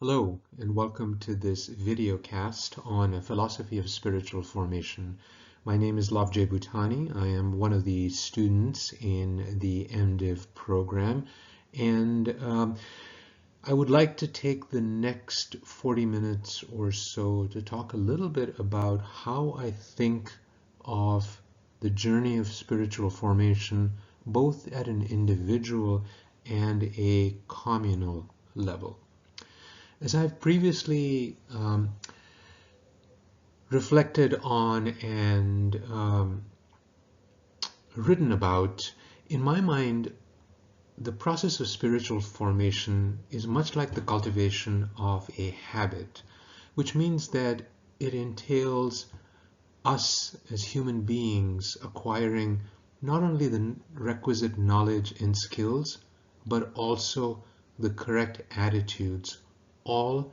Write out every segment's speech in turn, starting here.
Hello, and welcome to this videocast on a philosophy of spiritual formation. My name is Butani. I am one of the students in the MDiv program, and I would like to take the next 40 minutes or so to talk a little bit about how I think of the journey of spiritual formation, both at an individual and a communal level. As I've previously reflected on and written about, in my mind, the process of spiritual formation is much like the cultivation of a habit, which means that it entails us as human beings acquiring not only the requisite knowledge and skills, but also the correct attitudes, all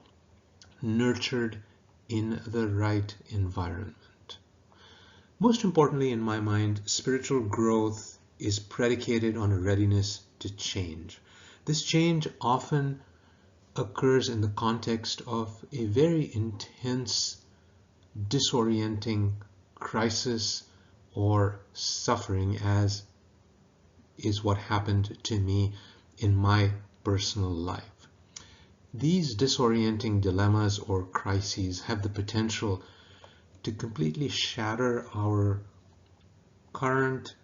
nurtured in the right environment. Most importantly, in my mind, spiritual growth is predicated on a readiness to change. This change often occurs in the context of a very intense, disorienting crisis or suffering, as is what happened to me in my personal life. These disorienting dilemmas or crises have the potential to completely shatter our current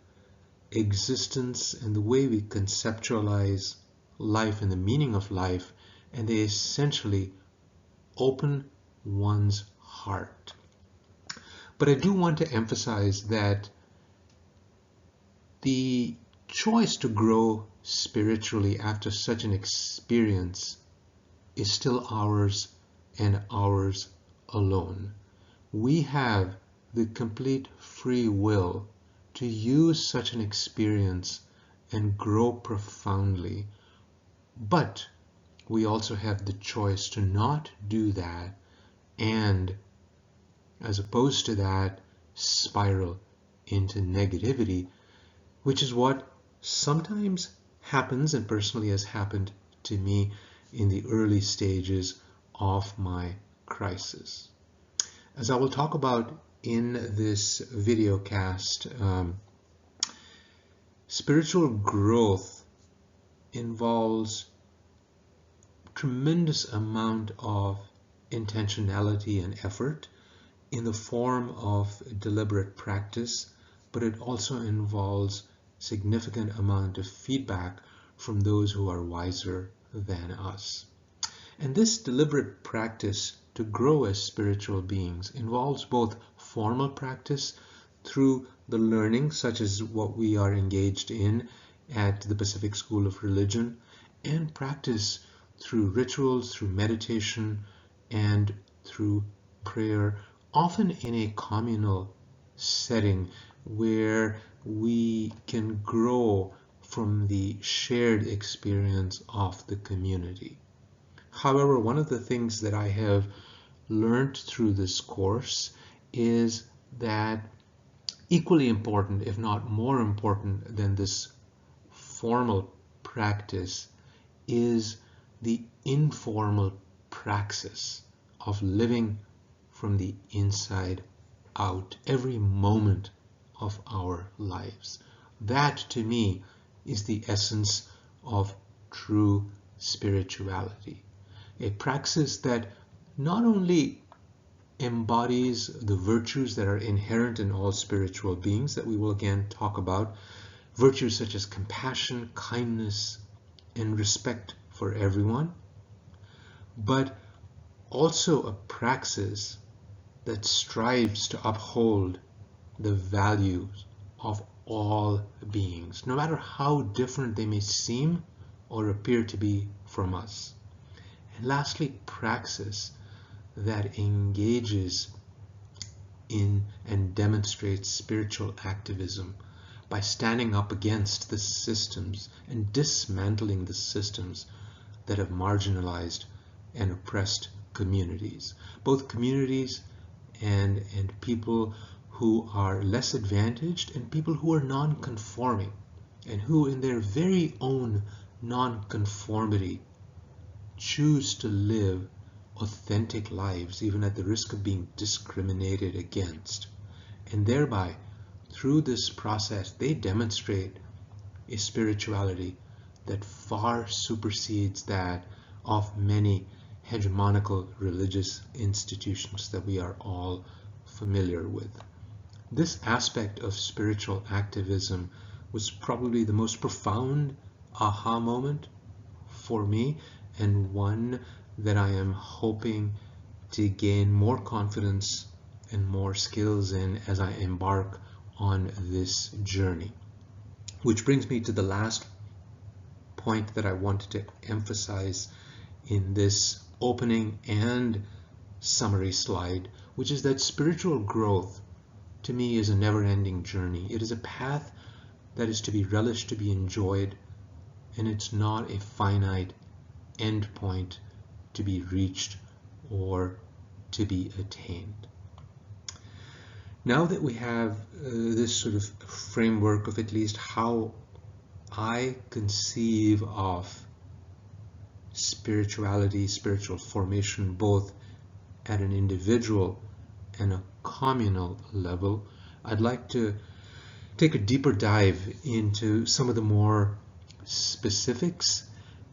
existence and the way we conceptualize life and the meaning of life, and they essentially open one's heart. But I do want to emphasize that the choice to grow spiritually after such an experience is still ours and ours alone. We have the complete free will to use such an experience and grow profoundly, but we also have the choice to not do that and, as opposed to that, spiral into negativity, which is what sometimes happens and personally has happened to me in the early stages of my crisis. As I will talk about in this videocast, spiritual growth involves tremendous amount of intentionality and effort in the form of deliberate practice, but it also involves significant amount of feedback from those who are wiser than us. And this deliberate practice to grow as spiritual beings involves both formal practice through the learning, such as what we are engaged in at the Pacific School of Religion, and practice through rituals, through meditation, and through prayer, often in a communal setting where we can grow from the shared experience of the community. However, one of the things that I have learned through this course is that equally important, if not more important than this formal practice, is the informal praxis of living from the inside out every moment of our lives. That, to me, is the essence of true spirituality. A praxis that not only embodies the virtues that are inherent in all spiritual beings that we will again talk about, virtues such as compassion, kindness, and respect for everyone, but also a praxis that strives to uphold the values of all beings, no matter how different they may seem or appear to be from us. And lastly, praxis that engages in and demonstrates spiritual activism by standing up against the systems and dismantling the systems that have marginalized and oppressed communities, both communities and people who are less advantaged and people who are non-conforming and who in their very own non-conformity choose to live authentic lives, even at the risk of being discriminated against. And thereby, through this process, they demonstrate a spirituality that far supersedes that of many hegemonical religious institutions that we are all familiar with. This aspect of spiritual activism was probably the most profound aha moment for me, and one that I am hoping to gain more confidence and more skills in as I embark on this journey. Which brings me to the last point that I wanted to emphasize in this opening and summary slide, which is that spiritual growth to me is a never-ending journey. It is a path that is to be relished, to be enjoyed, and it's not a finite end point to be reached or to be attained. Now that we have this sort of framework of at least how I conceive of spirituality, spiritual formation, both at an individual and a communal level, I'd like to take a deeper dive into some of the more specifics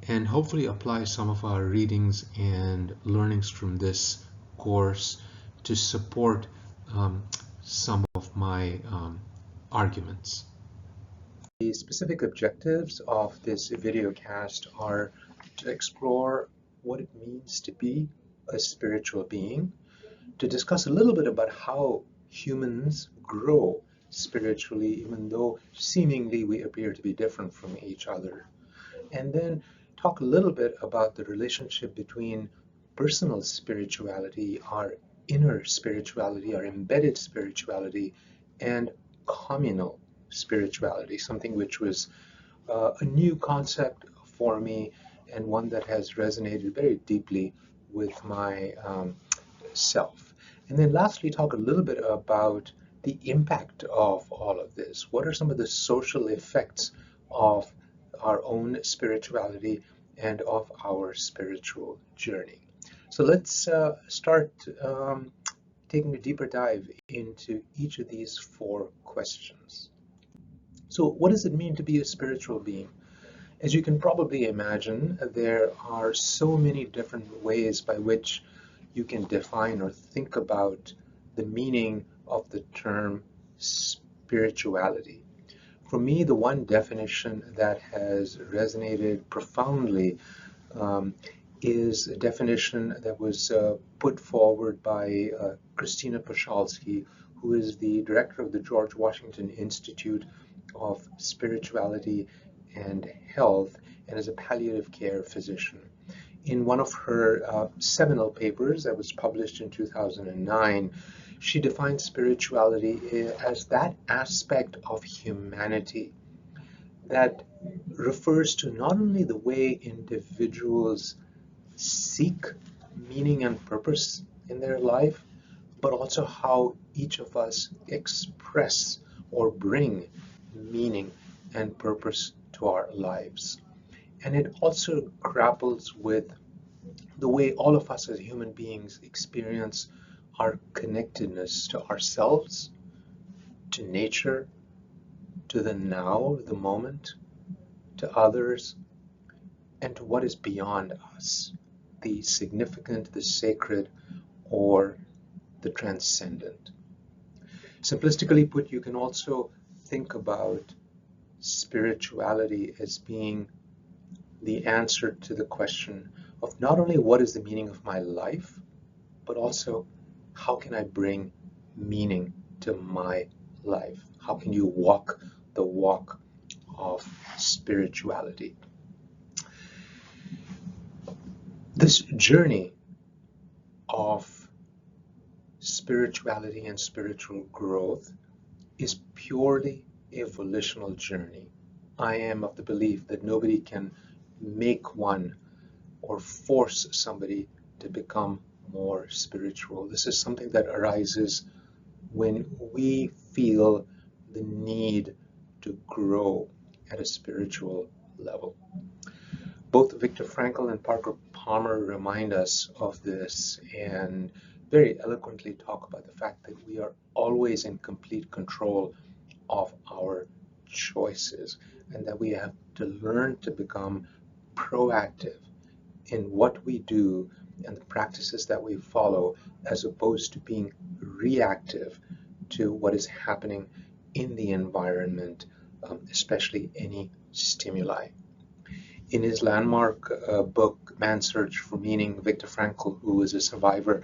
and hopefully apply some of our readings and learnings from this course to support some of my arguments. The specific objectives of this videocast are to explore what it means to be a spiritual being, to discuss a little bit about how humans grow spiritually, even though seemingly we appear to be different from each other, and then talk a little bit about the relationship between personal spirituality, our inner spirituality, our embedded spirituality, and communal spirituality, something which was a new concept for me and one that has resonated very deeply with my self. And then lastly, talk a little bit about the impact of all of this. What are some of the social effects of our own spirituality and of our spiritual journey? So let's start taking a deeper dive into each of these four questions. So what does it mean to be a spiritual being? As you can probably imagine, there are so many different ways by which you can define or think about the meaning of the term spirituality. For me, the one definition that has resonated profoundly is a definition that was put forward by Christina Pachalski, who is the director of the George Washington Institute of Spirituality and Health and is a palliative care physician. In one of her seminal papers that was published in 2009, she defined spirituality as that aspect of humanity that refers to not only the way individuals seek meaning and purpose in their life, but also how each of us express or bring meaning and purpose to our lives. And it also grapples with the way all of us as human beings experience our connectedness to ourselves, to nature, to the now, the moment, to others, and to what is beyond us, the significant, the sacred, or the transcendent. Simplistically put, you can also think about spirituality as being the answer to the question of not only what is the meaning of my life, but also how can I bring meaning to my life? How can you walk the walk of spirituality? This journey of spirituality and spiritual growth is purely a volitional journey. I am of the belief that nobody can make one or force somebody to become more spiritual. This is something that arises when we feel the need to grow at a spiritual level. Both Viktor Frankl and Parker Palmer remind us of this and very eloquently talk about the fact that we are always in complete control of our choices and that we have to learn to become proactive in what we do and the practices that we follow, as opposed to being reactive to what is happening in the environment, especially any stimuli. In his landmark book, Man's Search for Meaning, Viktor Frankl, who is a survivor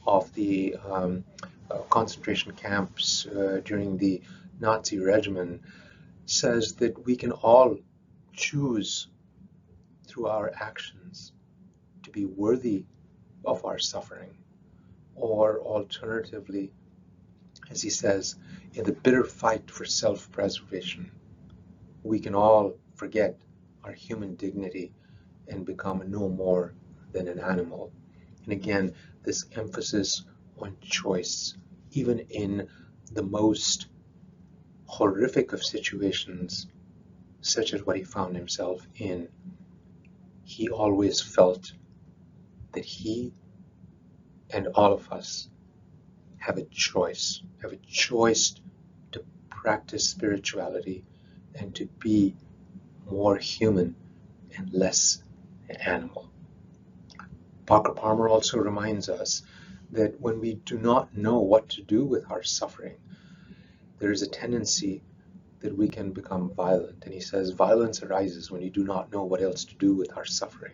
of the concentration camps during the Nazi regime, says that we can all choose through our actions to be worthy of our suffering, or alternatively, as he says, in the bitter fight for self-preservation, we can all forget our human dignity and become no more than an animal. And again, this emphasis on choice, even in the most horrific of situations, such as what he found himself in, he always felt that he and all of us have a choice to practice spirituality and to be more human and less animal. Parker Palmer also reminds us that when we do not know what to do with our suffering, there is a tendency that we can become violent. And he says violence arises when you do not know what else to do with our suffering.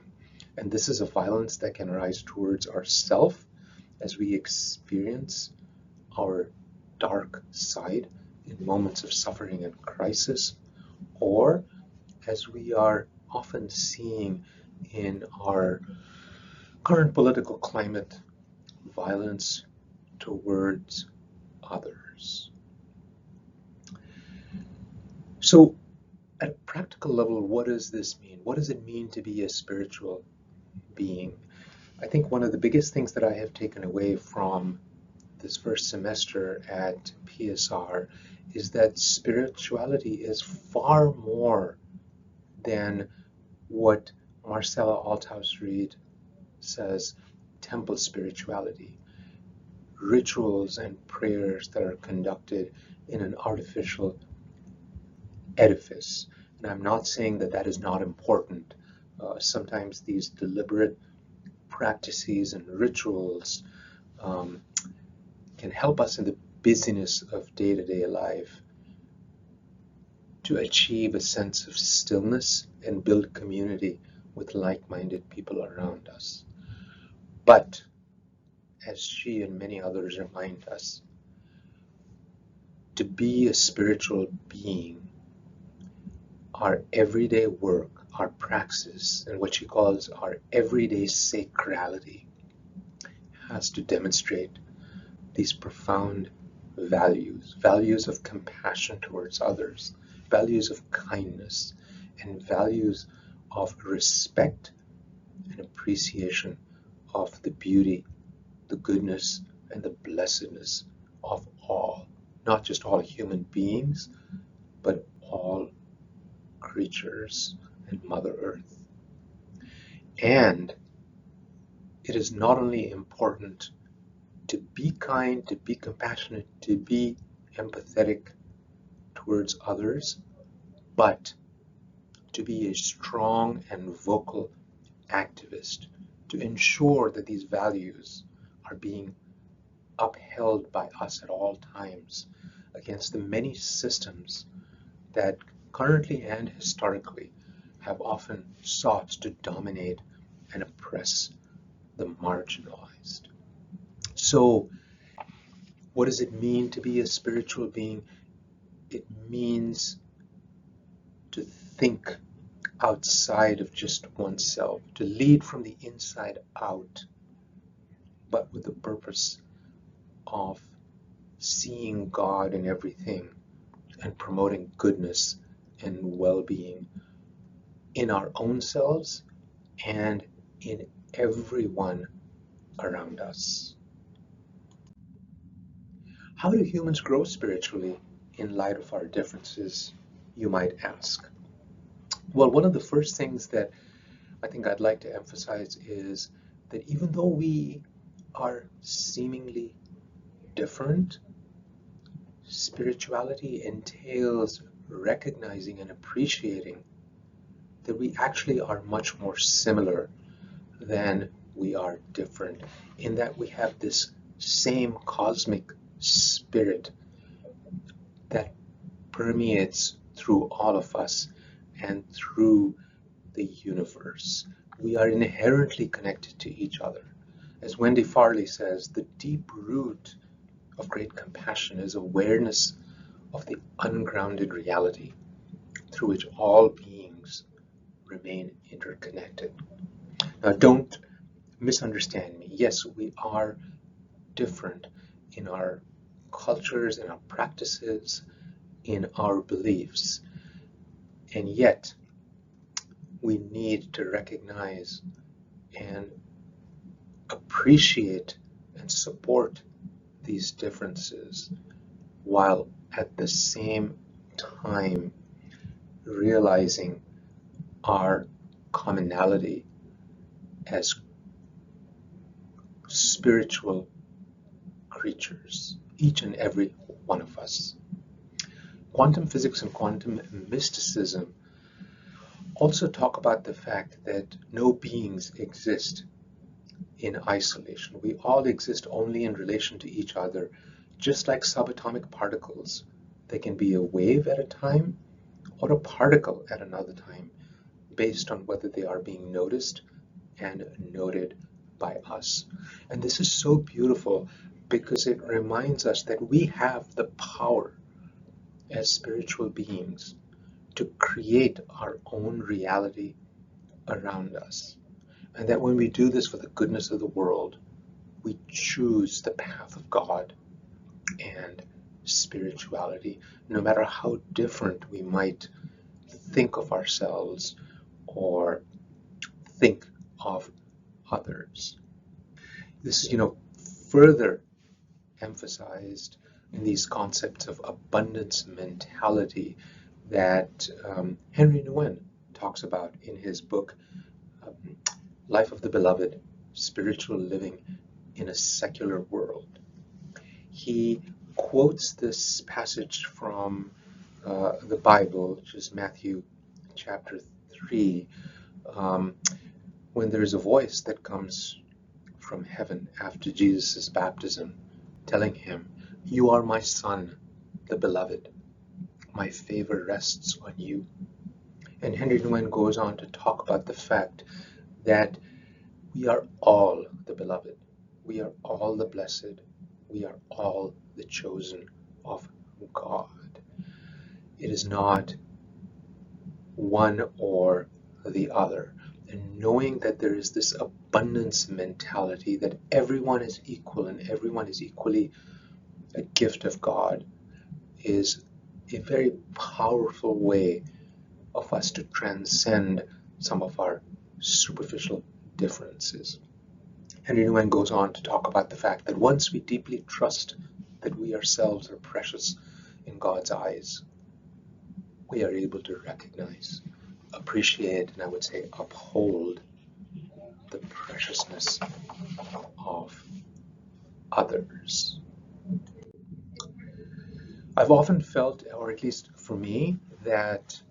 And this is a violence that can arise towards ourself as we experience our dark side in moments of suffering and crisis, or as we are often seeing in our current political climate, violence towards others. So at a practical level, what does this mean? What does it mean to be a spiritual being? I think one of the biggest things that I have taken away from this first semester at PSR is that spirituality is far more than what Marcella Althaus-Reid says temple spirituality, rituals and prayers that are conducted in an artificial edifice. And I'm not saying that that is not important. Sometimes these deliberate practices and rituals can help us in the busyness of day-to-day life to achieve a sense of stillness and build community with like-minded people around us. But as she and many others remind us, to be a spiritual being, our everyday work, our praxis, and what she calls our everyday sacrality, has to demonstrate these profound values of compassion towards others, values of kindness, and values of respect and appreciation of the beauty, the goodness, and the blessedness of all, not just all human beings, but all creatures and Mother Earth. And it is not only important to be kind, to be compassionate, to be empathetic towards others, but to be a strong and vocal activist to ensure that these values are being upheld by us at all times against the many systems that currently and historically have often sought to dominate and oppress the marginalized. So, what does it mean to be a spiritual being? It means to think outside of just oneself, to lead from the inside out, but with the purpose of seeing God in everything and promoting goodness and well-being in our own selves and in everyone around us. How do humans grow spiritually in light of our differences, you might ask? Well, one of the first things that I think I'd like to emphasize is that even though we are seemingly different, spirituality entails recognizing and appreciating that we actually are much more similar than we are different, in that we have this same cosmic spirit that permeates through all of us and through the universe. We are inherently connected to each other. As Wendy Farley says, the deep root of great compassion is awareness of the ungrounded reality through which all beings remain interconnected. Now, don't misunderstand me. Yes, we are different in our cultures, in our practices, in our beliefs, and yet we need to recognize and appreciate and support these differences while at the same time realizing our commonality as spiritual creatures, each and every one of us. Quantum physics and quantum mysticism also talk about the fact that no beings exist in isolation. We all exist only in relation to each other, just like subatomic particles. They can be a wave at a time or a particle at another time, based on whether they are being noticed and noted by us. And this is so beautiful because it reminds us that we have the power as spiritual beings to create our own reality around us. And that when we do this for the goodness of the world, we choose the path of God and spirituality, no matter how different we might think of ourselves or think of others. This is, further emphasized in these concepts of abundance mentality that Henry Nguyen talks about in his book, um, Life of the Beloved, Spiritual Living in a Secular World. He quotes this passage from the Bible, which is Matthew chapter 3, when there's a voice that comes from heaven after Jesus' baptism, telling him, "You are my son, the beloved. My favor rests on you." And Henry Nguyen goes on to talk about the fact that we are all the beloved. We are all the blessed. We are all the chosen of God. It is not one or the other. And knowing that there is this abundance mentality, that everyone is equal and everyone is equally a gift of God, is a very powerful way of us to transcend some of our superficial differences. Henry Nguyen goes on to talk about the fact that once we deeply trust that we ourselves are precious in God's eyes, we are able to recognize, appreciate, and I would say uphold the preciousness of others. I've often felt, or at least for me, that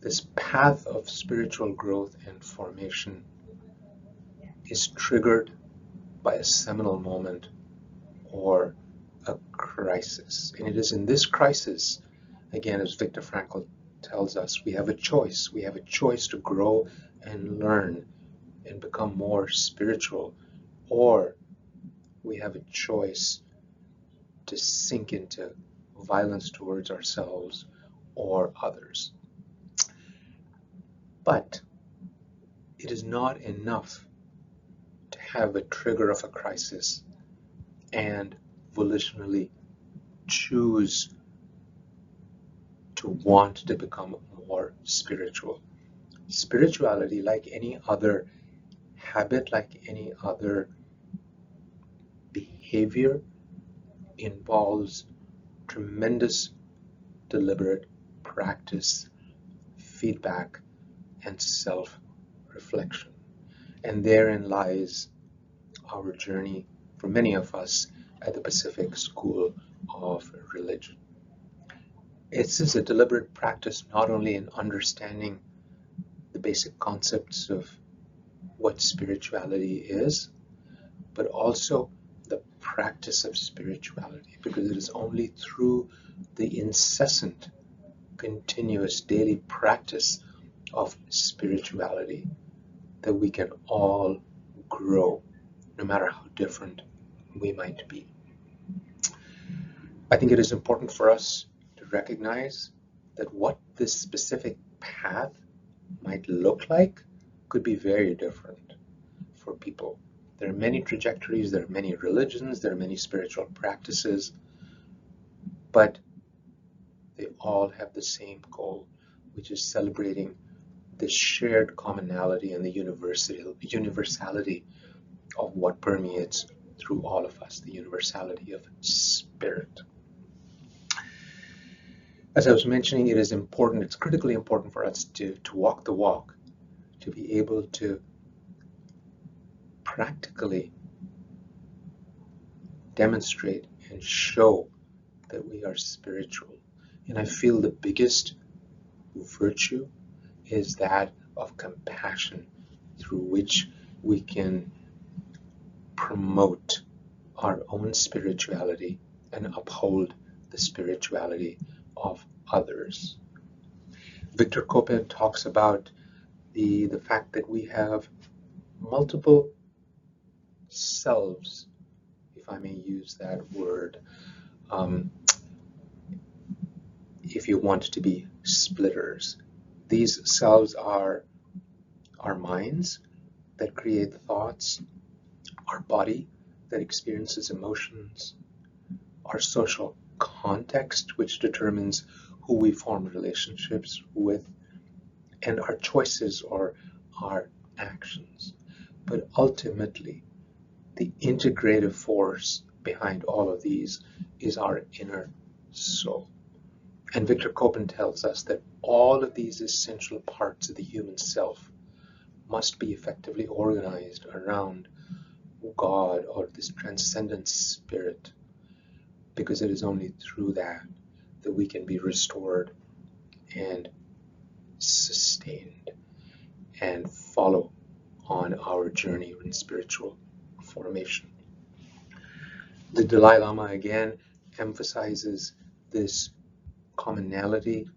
this path of spiritual growth and formation is triggered by a seminal moment or a crisis. And it is in this crisis, again, as Viktor Frankl tells us, we have a choice. We have a choice to grow and learn and become more spiritual, or we have a choice to sink into violence towards ourselves or others. But it is not enough to have a trigger of a crisis and volitionally choose to want to become more spiritual. Spirituality, like any other habit, like any other behavior, involves tremendous deliberate practice, feedback, and self-reflection. And therein lies our journey for many of us at the Pacific School of Religion. This is a deliberate practice not only in understanding the basic concepts of what spirituality is, but also the practice of spirituality, because it is only through the incessant, continuous daily practice of spirituality that we can all grow, no matter how different we might be. I think it is important for us to recognize that what this specific path might look like could be very different for people. There are many trajectories, there are many religions, there are many spiritual practices, but they all have the same goal, which is celebrating the shared commonality and the universality of what permeates through all of us, the universality of spirit. As I was mentioning, it is important, it's critically important for us to walk the walk, to be able to practically demonstrate and show that we are spiritual. And I feel the biggest virtue is that of compassion, through which we can promote our own spirituality and uphold the spirituality of others. Victor Coppin talks about the fact that we have multiple selves, if I may use that word, if you want to be splitters. These selves are our minds that create thoughts, our body that experiences emotions, our social context which determines who we form relationships with, and our choices or our actions. But ultimately, the integrative force behind all of these is our inner soul. And Victor Coppin tells us that all of these essential parts of the human self must be effectively organized around God or this transcendent spirit, because it is only through that that we can be restored and sustained and follow on our journey in spiritual formation. The Dalai Lama again emphasizes this commonality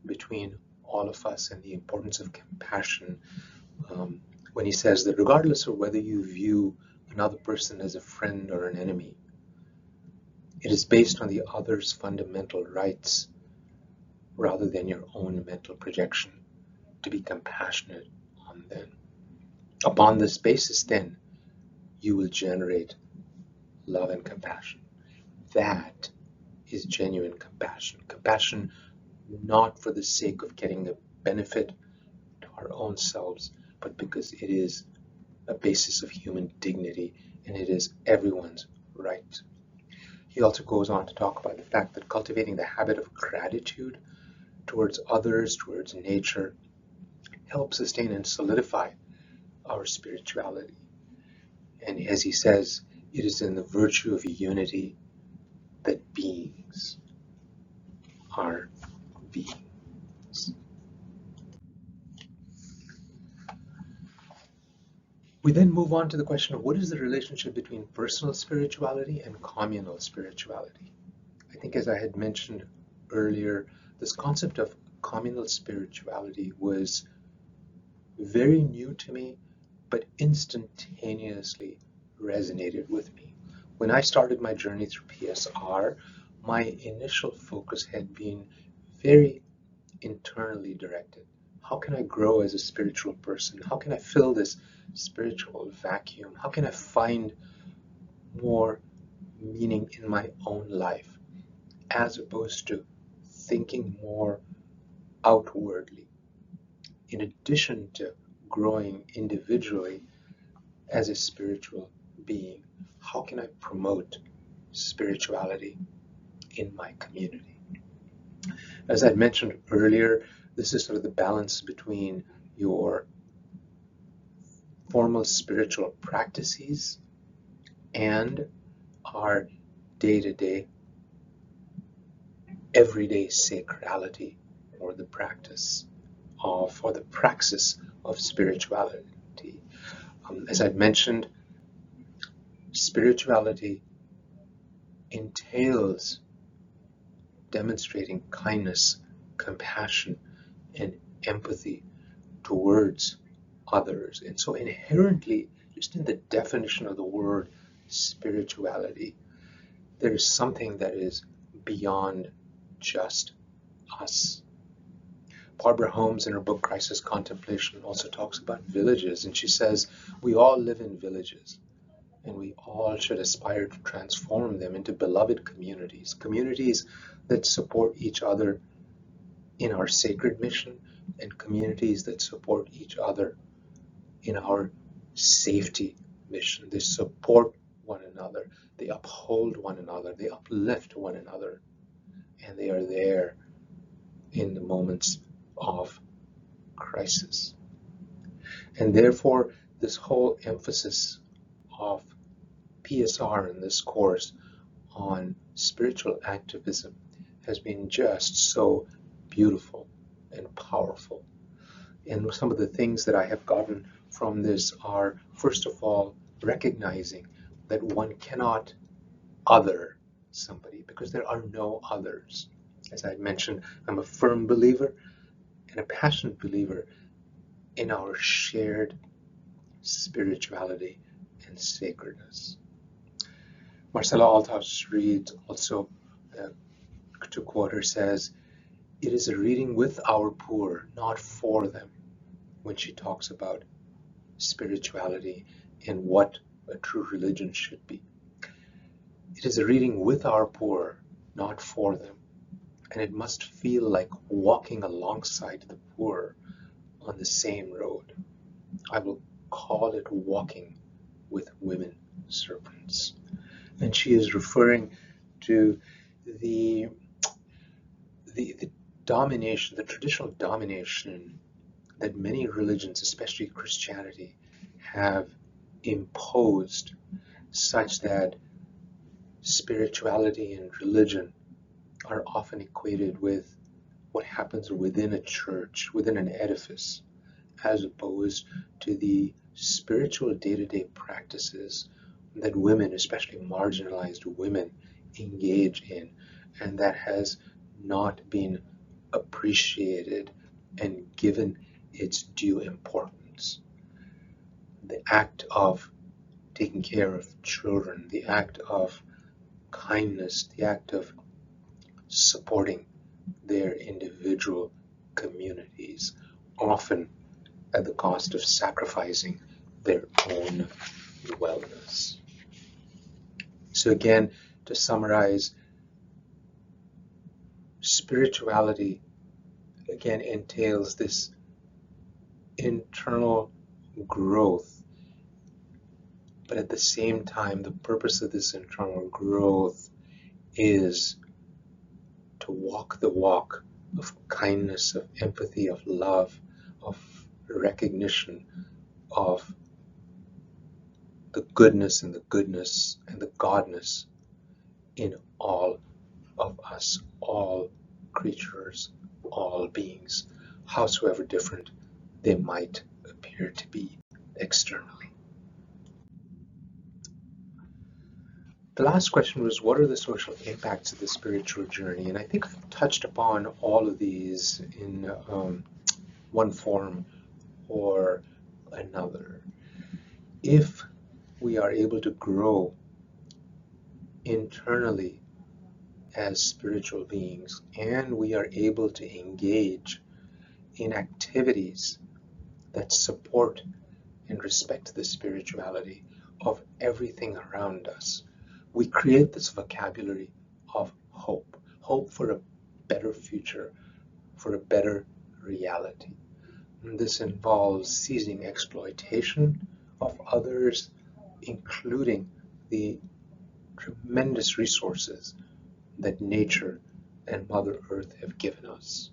between all of us and the importance of compassion when he says that regardless of whether you view another person as a friend or an enemy, it is based on the other's fundamental rights rather than your own mental projection to be compassionate on them. Upon this basis, then, you will generate love and compassion. That is genuine compassion. Compassion not for the sake of getting a benefit to our own selves, but because it is a basis of human dignity and it is everyone's right. He also goes on to talk about the fact that cultivating the habit of gratitude towards others, towards nature, helps sustain and solidify our spirituality. And as he says, it is in the virtue of unity that beings are beings. We then move on to the question of what is the relationship between personal spirituality and communal spirituality. I think, as I had mentioned earlier, this concept of communal spirituality was very new to me, but instantaneously resonated with me. When I started my journey through PSR, my initial focus had been very internally directed. How can I grow as a spiritual person? How can I fill this spiritual vacuum? How can I find more meaning in my own life, as opposed to thinking more outwardly, in addition to growing individually as a spiritual being? How can I promote spirituality in my community? As I mentioned earlier, this is sort of the balance between your formal spiritual practices and our day-to-day, everyday sacrality, or the praxis of spirituality. As I've mentioned, spirituality entails demonstrating kindness, compassion, and empathy towards others. And so inherently, just in the definition of the word spirituality, there is something that is beyond just us. Barbara Holmes, in her book Crisis Contemplation, also talks about villages, and she says we all live in villages, and we all should aspire to transform them into beloved communities, communities that support each other in our sacred mission, and communities that support each other in our safety mission. They support one another, they uphold one another, they uplift one another, and they are there in the moments of crisis. And therefore, this whole emphasis of PSR in this course on spiritual activism has been just so beautiful and powerful. And some of the things that I have gotten from this are, first of all, recognizing that one cannot other somebody because there are no others. As I mentioned, I'm a firm believer and a passionate believer in our shared spirituality and sacredness. Marcella Althaus reads also, to quote her, says, "It is a reading with our poor, not for them," when she talks about spirituality and what a true religion should be. It is a reading with our poor, not for them, and it must feel like walking alongside the poor on the same road. I will call it walking with women servants. And she is referring to the domination, the traditional domination that many religions, especially Christianity, have imposed, such that spirituality and religion are often equated with what happens within a church, within an edifice, as opposed to the spiritual day-to-day practices that women, especially marginalized women, engage in, and that has not been appreciated and given its due importance. The act of taking care of children, the act of kindness, the act of supporting their individual communities, often at the cost of sacrificing their own wellness. So again, to summarize, spirituality again entails this internal growth, but at the same time, the purpose of this internal growth is to walk the walk of kindness, of empathy, of love, of recognition of the goodness and the godness in all of us, all creatures, all beings, howsoever different they might appear to be externally. The last question was, what are the social impacts of the spiritual journey? And I think I've touched upon all of these in one form or another. If we are able to grow internally as spiritual beings, and we are able to engage in activities that support and respect the spirituality of everything around us, we create this vocabulary of hope, hope for a better future, for a better reality. And this involves ceasing exploitation of others, including the tremendous resources that nature and Mother Earth have given us.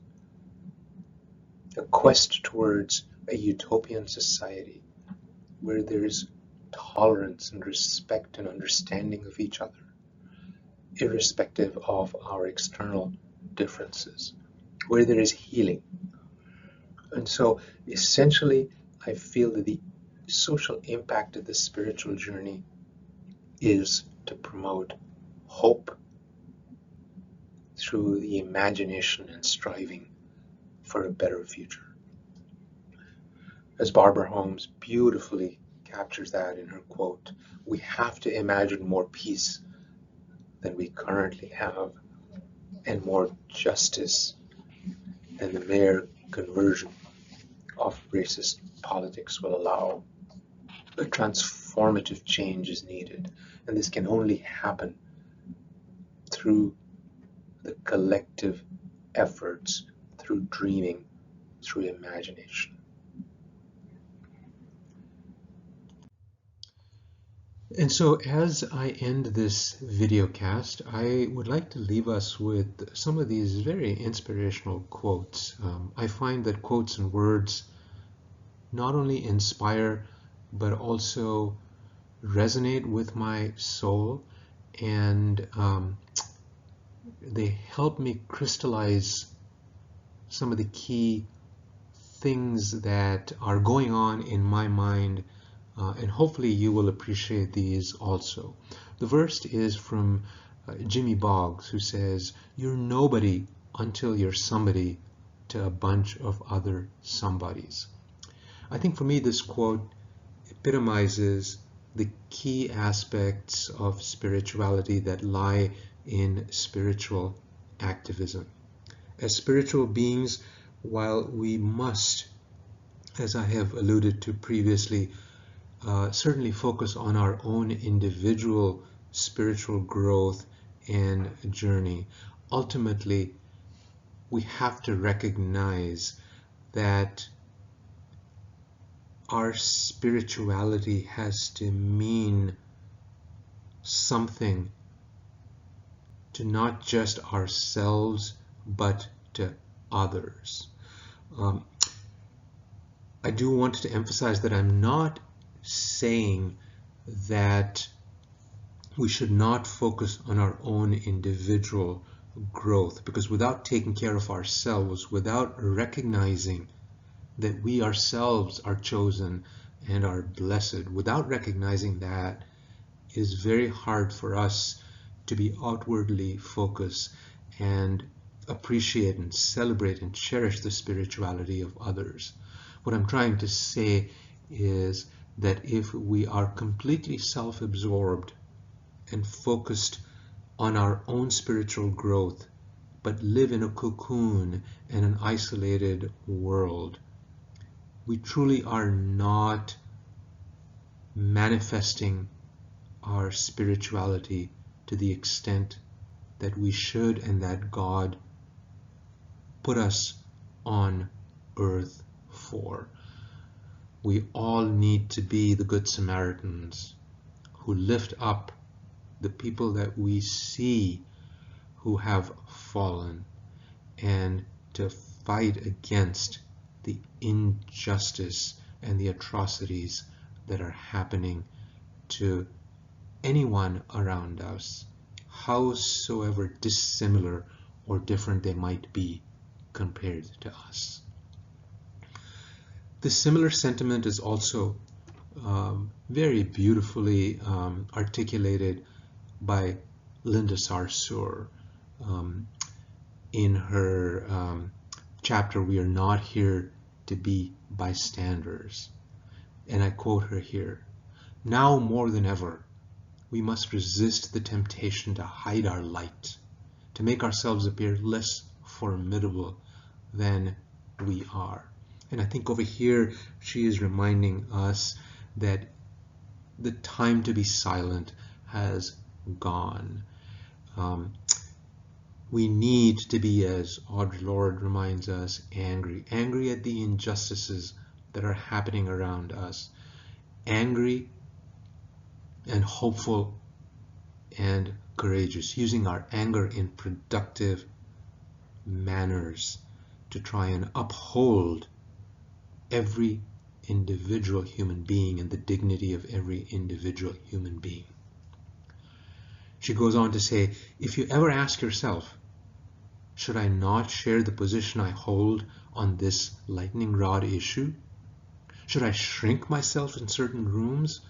A quest towards a utopian society where there is tolerance and respect and understanding of each other, irrespective of our external differences, where there is healing. And so essentially, I feel that the social impact of the spiritual journey is to promote hope through the imagination and striving for a better future. As Barbara Holmes beautifully captures that in her quote, we have to imagine more peace than we currently have and more justice than the mere conversion of racist politics will allow. A transformative change is needed, and this can only happen through the collective efforts, through dreaming, through imagination. And so as I end this videocast, I would like to leave us with some of these very inspirational quotes. I find that quotes and words not only inspire, but also resonate with my soul, and they help me crystallize some of the key things that are going on in my mind, and hopefully you will appreciate these also. The first is from Jimmy Boggs, who says, "You're nobody until you're somebody to a bunch of other somebodies." I think for me this quote epitomizes the key aspects of spirituality that lie in spiritual activism. As spiritual beings, while we must, as I have alluded to previously, certainly focus on our own individual spiritual growth and journey, ultimately we have to recognize that our spirituality has to mean something to not just ourselves but to others. I do want to emphasize that I'm not saying that we should not focus on our own individual growth, because without taking care of ourselves, without recognizing that we ourselves are chosen and are blessed, without recognizing that, it is very hard for us to be outwardly focused and appreciate and celebrate and cherish the spirituality of others. What I'm trying to say is that if we are completely self-absorbed and focused on our own spiritual growth, but live in a cocoon and an isolated world, we truly are not manifesting our spirituality to the extent that we should and that God put us on earth for. We all need to be the Good Samaritans who lift up the people that we see who have fallen, and to fight against the injustice and the atrocities that are happening to anyone around us, howsoever dissimilar or different they might be compared to us. The similar sentiment is also very beautifully articulated by Linda Sarsour in her chapter, "We Are Not Here to Be Bystanders." And I quote her here, "Now more than ever, we must resist the temptation to hide our light, to make ourselves appear less formidable than we are." And I think over here she is reminding us that the time to be silent has gone. We need to be, as Audre Lorde reminds us, angry at the injustices that are happening around us, angry and hopeful and courageous, using our anger in productive manners to try and uphold every individual human being and the dignity of every individual human being. She goes on to say, if you ever ask yourself, should I not share the position I hold on this lightning rod issue? Should I shrink myself in certain rooms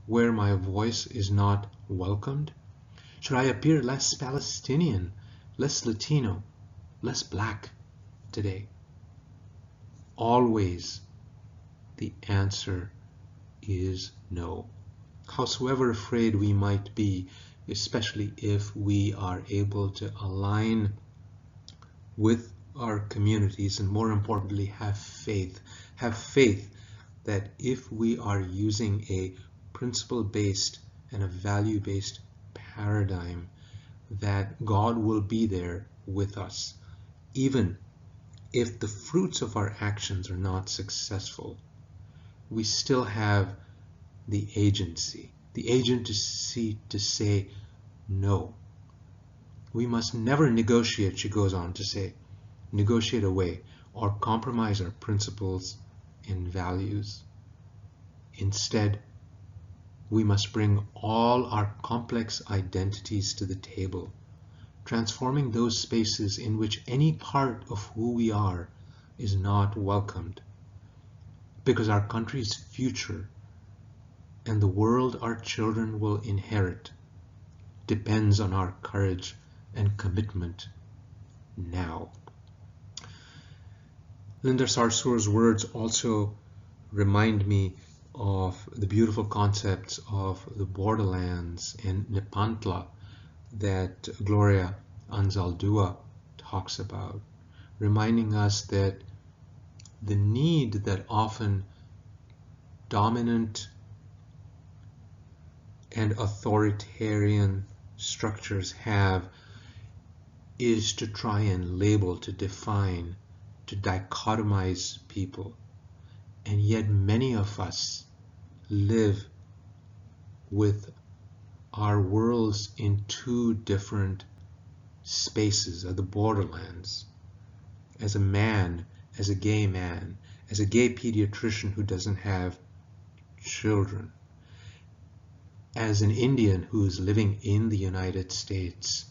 where my voice is not welcomed? Should I appear less Palestinian, less Latino, less black today? Always the answer is no. Howsoever afraid we might be, especially if we are able to align with our communities and, more importantly, have faith that if we are using a principle-based and a value-based paradigm, that God will be there with us, even if the fruits of our actions are not successful. We still have the agency to say no. We must never negotiate, she goes on to say, negotiate away or compromise our principles and values. Instead, we must bring all our complex identities to the table, transforming those spaces in which any part of who we are is not welcomed. Because our country's future and the world our children will inherit depends on our courage and commitment now. Linda Sarsour's words also remind me of the beautiful concepts of the borderlands and Nepantla that Gloria Anzaldúa talks about, reminding us that the need that often dominant and authoritarian structures have is to try and label, to define, to dichotomize people. And yet many of us live with our worlds in two different spaces, at the borderlands. As a man, as a gay man, as a gay pediatrician who doesn't have children, as an Indian who is living in the United States,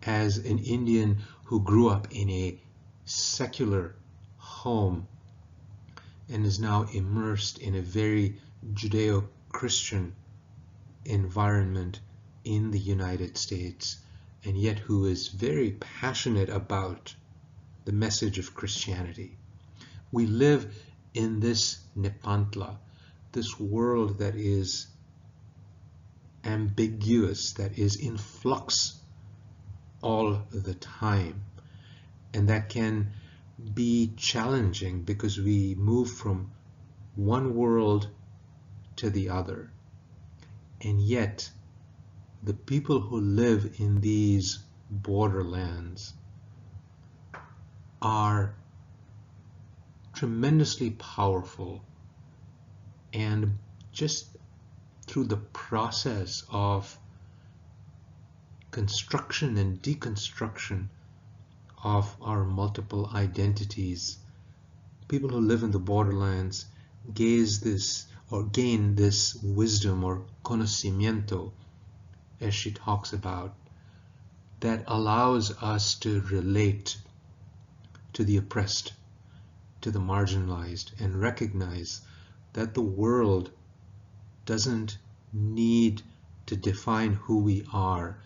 as an Indian who grew up in a secular home and is now immersed in a very Judeo-Christian environment in the United States, and yet who is very passionate about the message of Christianity. We live in this Nepantla, this world that is ambiguous, that is in flux all the time, and that can be challenging because we move from one world to the other. And yet the people who live in these borderlands are tremendously powerful, and just through the process of construction and deconstruction of our multiple identities, people who live in the borderlands gain this wisdom or conocimiento, as she talks about, that allows us to relate to the oppressed, to the marginalized, and recognize that the world doesn't need to define who we are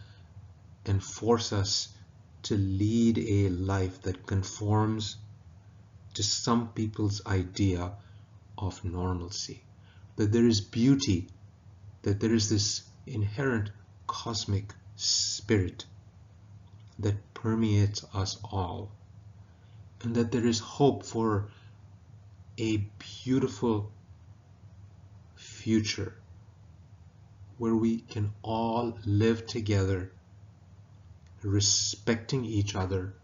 and force us to lead a life that conforms to some people's idea of normalcy. That there is beauty, that there is this inherent cosmic spirit that permeates us all, and that there is hope for a beautiful future where we can all live together, respecting each other,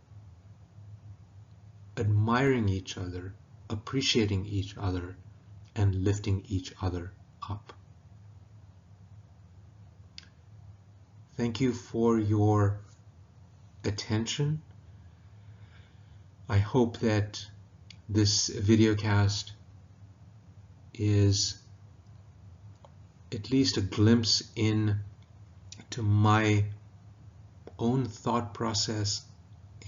admiring each other, appreciating each other, and lifting each other up. Thank you for your attention. I hope that this videocast is at least a glimpse in to my own thought process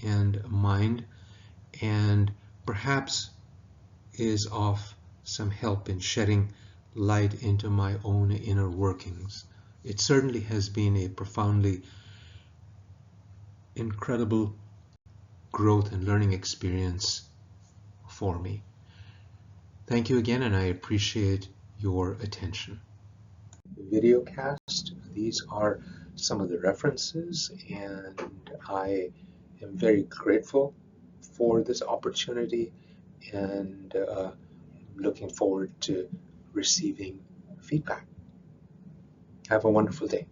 and mind, and perhaps is of some help in shedding light into my own inner workings. It certainly has been a profoundly incredible growth and learning experience for me. Thank you again, and I appreciate your attention. Videocast, these are some of the references, and I am very grateful for this opportunity, and looking forward to receiving feedback. Have a wonderful day.